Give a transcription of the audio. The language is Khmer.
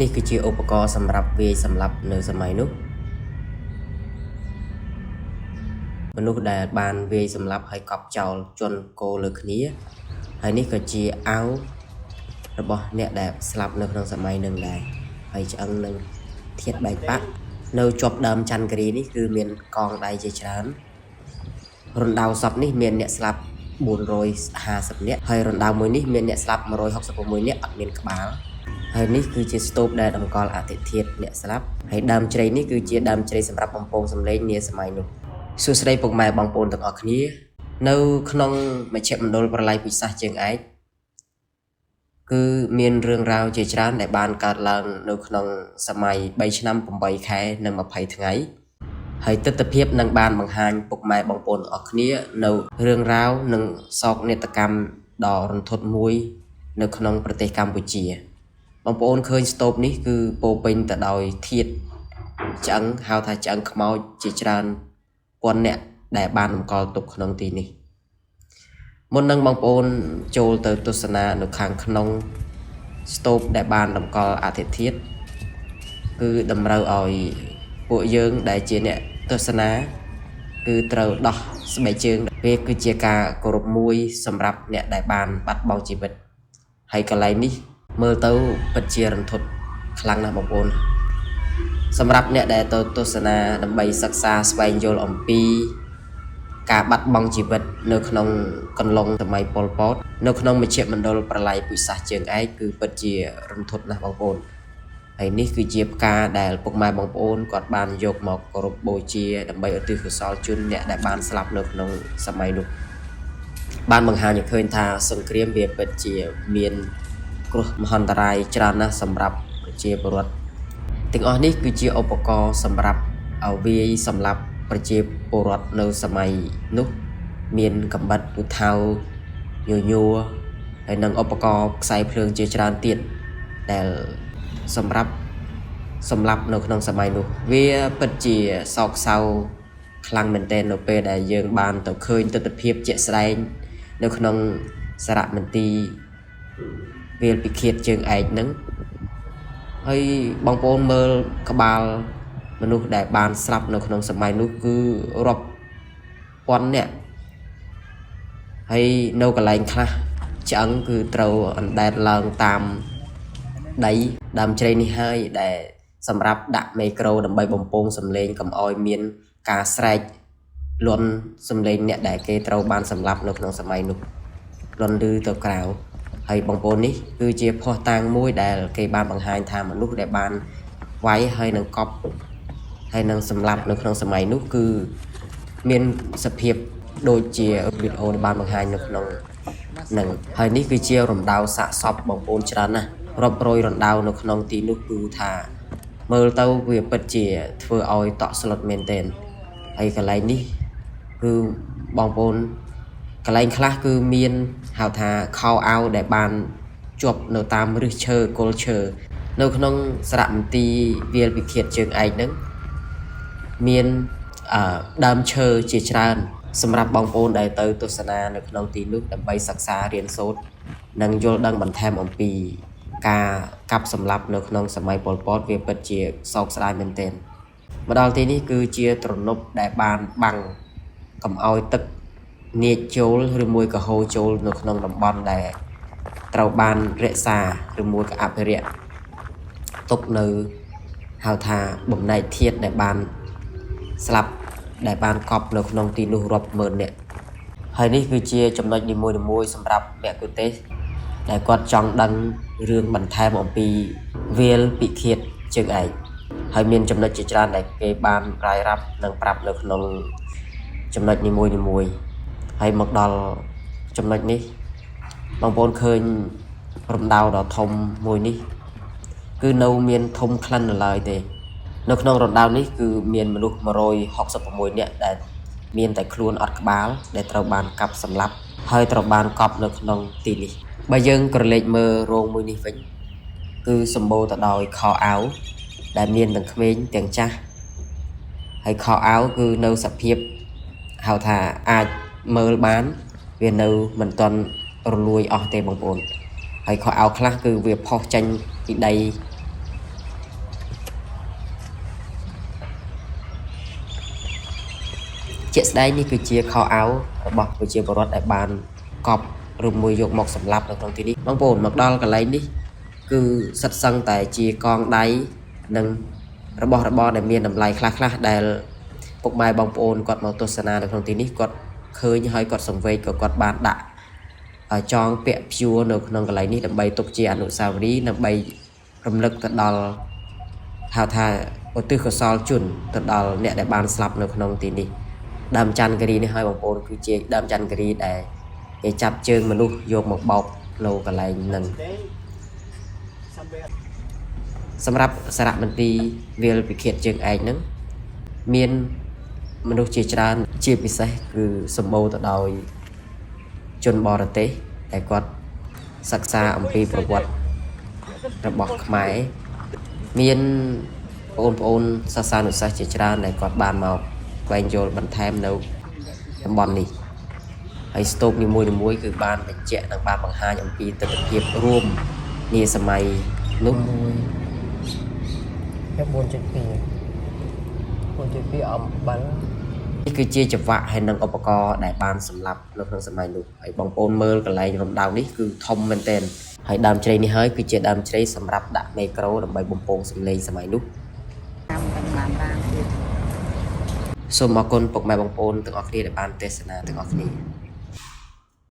នេះគឺជាឧបករណ៍សម្រាប់វាយសម្លាប់នៅសម័យនោះមនុស្សដែលបានវាយសម្លាប់ហើយកប់ចោលជន់គោលើគ្នាហើយនេះក៏ជាអាវរបស់អ្នកដែលស្លាប់នៅក្នុងសម័យនឹងដែរហើយឆ្អឹងនឹងធាតបែកបាក់នៅជាប់ដើមច័ន្ទគិរីនេះគឺមានកងដៃជាច្រើនរណ្ដៅសពនេះមានអ្នកស្លាប់450នាក់ហើយរណ្ដៅមួយនេះមានអ្នកស្លាប់166នាក់អត់មានក្បាលហើយនេះគឺជាស្ទូបដែលតម្កល់អធិធាតុអ្នកស្លាប់ហើយដើមជ្រៃនេះគឺជាដើមជ្រៃសម្រាប់បំពងសម្លេងនាសម័យនោះសួស្តីពុកម៉ែបងប្អូនទាំងអស់គ្នានៅក្នុងមជ្ឈមណ្ឌលប្រល័យពូជសាសន៍ជើងឯកគឺមានរឿងរ៉ាវជាច្រើនដែលបានកើតឡើងនៅក្នុងសម័យ3ឆ្នាំ8ខែនិង20ថ្ងៃហើយទស្សនវិជ្ជានឹងបានបង្ហាញពុកម៉ែបងប្អូនទាំងអស់គ្នានៅរឿងរ៉ាវនិងសោកនាដកម្មដ៏រន្ធត់មួយនៅក្នុងប្រទេសកម្ពុជាបងប្អូនឃើញស្ទូបនេះគឺពោពេញទៅដោយធាតុឆ្អឹងហៅថាឆ្អឹងខ្មោចជាច្រើនពាន់អ្នកដែលបានតម្កល់ទុកក្នុងទីនេះមុននឹងបងប្អូនចូលទៅទស្សនានៅខាងក្នុងស្ទូបដែលបានតម្កល់អធិធាតុគឺតម្រូវឲ្យពួកយើងដែលជាអ្នកទស្សនាគឺត្រូវដោះស្បែកជើងវាគឺជាការគោរពមួយសម្រាប់អ្នកដែលបានបាត់បង់ជីវិតហើយកន្លែងនេះមើលទៅពិតជារន្ធត់ខ្លាំងណាស់បងប្អូនសម្រាប់អ្នកដែលទៅទស្សនាដើម្បីសិក្សាស្វែងយល់អំពីការបាត់បង់ជីវិតនៅក្នុងកន្លងសម័យប៉ុលពតនៅក្នុងមជ្ឈមណ្ឌលប្រល័យពូជសាសន៍ជើងឯកគឺពិតជារន្ធត់ណាស់បងប្អូនហើយនេះគឺជាផ្កាដែលពុកម៉ែបងប្អូនគាត់បានយកមកគោរពបូជាដើម្បីឧទ្ទិសកុសលជូនអ្នកដែលបានស្លាប់នៅក្នុងសម័យនោះបានបង្ហាញឲ្យឃើញថាសង្គ្រាមវាពិតជាមានគ្រោះមហន្តរាយច្រើនណាស់សម្រាប់ប្រជាពលរដ្ឋទាំងអស់នេះគឺជាឧបករណ៍សម្រាប់វាយសម្លាប់ប្រជាពលរដ្ឋនៅសម័យនោះមានកំបិតពូថៅញញួរហើយនិងឧបករណ៍ខ្សែភ្លើងជាច្រើនទៀតដែលសម្រាប់សម្លាប់នៅក្នុងសម័យនោះវាពិតជាសោកសៅខ្លាំងមែនទែននៅពេលដែលយើងបានទៅឃើញទស្សនវិជ្ជាជាក់ស្ដែងនៅក្នុងសារមន្ទីរវាលពិឃាតជើងឯកហ្នឹងហើយបងប្អូនមើលក្បាលមនុស្សដែលបានស្លាប់នៅក្នុងសម័យនោះគឺរាប់ពាន់នាក់ហើយនៅកន្លែងខ្លះឆ្អឹងគឺត្រូវអណ្ដែតឡើងតាមដីដើមជ្រៃនេះហើយដែលសម្រាប់ដាក់មីក្រូដើម្បីបំពងសំឡេងកុំឲ្យមានការស្រែកលន់សំឡេងអ្នកដែលគេត្រូវបានសម្លាប់នៅក្នុងសម័យនោះលន់ឮទៅក្រៅហើយបងប្អូននេះគឺជាភស្តុតាងមួយដែលគេបានបង្ហាញថាមនុស្សដែលបានវាយហើយនឹងកប់ហើយនឹងសម្លាប់នៅក្នុងសម័យនោះគឺមានសភាពដូចជាវីដេអូដែលបានបង្ហាញនៅក្នុងនឹងហើយនេះគឺជារំដៅសាកសពបងប្អូនច្រើនណាស់រាប់រយរំដៅនៅក្នុងទីនោះគឺថាមើលទៅវាពិតជាធ្វើឲ្យតក់ស្លុតមែនទែនហើយកន្លែងនេះគឺបងប្អូនកន្លែងខ្លះគឺមានហៅថាខោអាវដែលបានជាប់នៅតាមឫសឈើគល់ឈើនៅក្នុងសារមន្ទីរវាលពិឃាតជើងឯកហ្នឹងមានដើមឈើជាច្រើនសម្រាប់បងប្អូនដែលទៅទស្សនានៅក្នុងទីនោះដើម្បីសិក្សារៀនសូត្រនិងយល់ដឹងបន្ថែមអំពីការកាប់សម្លាប់នៅក្នុងសម័យប៉ុលពតវាពិតជាសោកស្ដាយមែនទែនមកដល់ទីនេះគឺជាទ្រនប់ដែលបានបាំងកុំឲ្យទឹកនាចចូលឬមួយក៏ហូរចូលនៅក្នុងតំបន់ដែលត្រូវបានរក្សាឬមួយក៏អភិរក្សទុកនៅហៅថាបំណែកធាតុដែលបានស្លាប់ដែលបានកប់នៅក្នុងទីនោះរាប់ម៉ឺននាក់ហើយនេះគឺជាចំណុចនីមួយៗសម្រាប់អ្នកគូទេសដែលគាត់ចង់ដឹងរឿងបន្ថែមអំពីវាលពិឃាតជើងឯកហើយមានចំណុចជាច្រើនដែលគេបានរាយរាប់និងប្រាប់នៅក្នុងចំណុចនីមួយៗហើយមកដល់ចំណុចនេះបងប្អូនឃើញរំដៅដ៏ធំមួយនេះគឺនៅមានធំក្លិននៅឡើយទេនៅក្នុងរំដៅនេះគឺមានមនុស្ស166នាក់ដែលមានតែខ្លួនអត់ក្បាលដែលត្រូវបានកាប់សម្លាប់ហើយត្រូវបានកប់នៅក្នុងទីនេះបើយើងក្រឡេកមើលរោងមួយនេះវិញគឺសម្បូរទៅដោយខោអាវដែលមានទាំងក្មេងទាំងចាស់ហើយខោអាវគឺនៅសភាពហៅថាអាចមើលបានវានៅមិនទាន់រលួយអស់ទេបងប្អូនហើយខោអាវខ្លះគឺវាផុសចេញពីដី ជាក់ស្ដែងនេះគឺជាខោអាវរបស់ប្រជាពលរដ្ឋដែលបានកប់ឬមួយយកមកសម្លាប់នៅក្នុងទីនេះបងប្អូនមកដល់កន្លែងនេះគឺសិតសឹងតែជាកងដៃនិងរបស់របរដែលមានតម្លៃខ្លះដែលពុកម៉ែបងប្អូនគាត់មកទស្សនានៅក្នុងទីនេះគាត់ឃើញហើយគាត់សង្វេគក៏គាត់បានដាក់ចងពាក់ព្យួរនៅក្នុងកន្លែងនេះដើម្បីទុកជាអនុស្សាវរីយ៍ដើម្បីរំលឹកទៅដល់ហៅថាឧទ្ទិសកុសលជូនទៅដល់អ្នកដែលបានស្លាប់នៅក្នុងទីនេះដើមច័ន្ទគិរីនេះហើយបងប្អូនគឺជាដើមច័ន្ទគិរីដែលគេចាប់ជើងមនុស្សយកមកបោកនៅកន្លែងហ្នឹងសម្រាប់សារមន្ទីរវាលពិឃាតជើងឯកហ្នឹងមានមនុស្សជាច្រើនជាពិសេសគឺសម្បូរទៅដោយជនបរទេសដែលគាត់សិក្សាអំពីប្រវត្តិរបស់ខ្មែរមានបងប្អូនសាសនានុសិស្សជាច្រើនដែលគាត់បានមកស្វែងយល់បន្ថែមនៅតំបន់នេះហើយស្ទូបនីមួយៗគឺបានបញ្ជាក់និងបានបង្ហាញអំពីទស្សនវិជ្ជារួមនាសម័យនោះ4.2អំបិលនេះគឺជាចង្វាក់ហើយនិងឧបករណ៍ដែលបានសម្លាប់នៅក្នុងសម័យនោះហើយបងប្អូនមើលកន្លែងរំដៅនេះគឺធំមែនទែនហើយដើមជ្រៃនេះហើយគឺជាដើមជ្រៃសម្រាប់ដាក់មេក្រូដើម្បីបំពងសំឡេងសម័យនោះសូមអរគុណពុកម៉ែបងប្អូនទាំងអស់គ្នាដែលបានទស្សនាទាំងអស់គ្នា